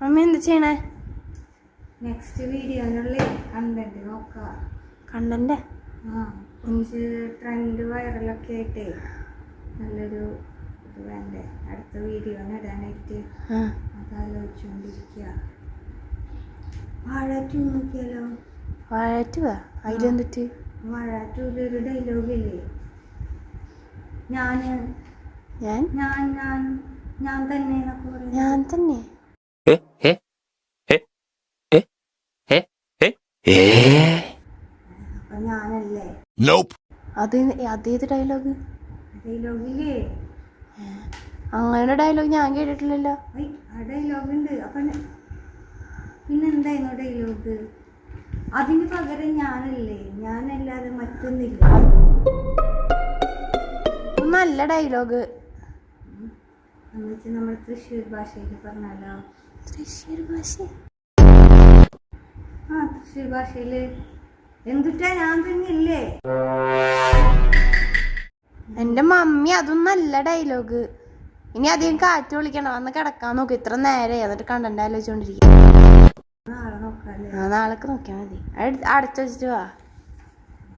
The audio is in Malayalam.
അമ്മ എന്താ ചെയ്യണേ? നെക്സ്റ്റ് വീഡിയോയിലുള്ള കണ്ടന്റ് നോക്കാം. കണ്ടന്റ് കുറച്ച് ട്രെൻഡ് വൈറലൊക്കെ ആയിട്ടേ നല്ലൊരു ഇത് വേണ്ടേ അടുത്ത വീഡിയോ ഇടാനായിട്ട്. അതാലോചിച്ചുകൊണ്ടിരിക്കുക. വാഴ 2 നോക്കിയാലോ? വാഴ 2 അതിലെന്തിട്ട്? വാഴ 2 ഒരു ഡയലോഗില്ലേ, ഞാൻ തന്നെ എന്നൊക്കെ പറയും. ഞാൻ തന്നെ അപ്പൊ ഞാനല്ലേ? അതേത് ഡയലോഗ്? ഡയലോഗില്ലേ? അങ്ങനെ ഡയലോഗ് ഞാൻ കേട്ടിട്ടില്ലല്ലോ. ആ ഡയലോഗ് ഉണ്ട്. അപ്പൊ പിന്നെന്തായിരുന്നു ഡയലോഗ്? അതിന് പകരം ഞാനല്ലേ, ഞാനല്ലാതെ മറ്റൊന്നില്ല. നല്ല ഡയലോഗ് എന്നുവെച്ചാൽ നമ്മൾ തൃശ്ശൂർ ഭാഷയിൽ പറഞ്ഞാലോ? തൃശ്ശൂർ ഭാഷ? തൃശ്ശൂർ ഭാഷയില് എന്തുട്ടാ ഞാൻ തന്നെയല്ലേ? എന്റെ മമ്മി അതും നല്ല ഡയലോഗ്. ഇനി അധികം കാറ്റ് വിളിക്കണം, വന്ന് കിടക്കാൻ നോക്ക്. ഇത്ര നേരെ എന്നിട്ട് കണ്ടന്റ് ആലോചിച്ചോണ്ടിരിക്കും. നാളെ നോക്കാല്ലേ? നാളേക്ക് നോക്കിയാൽ മതി. അടച്ചു വെച്ചിട്ട് വാ.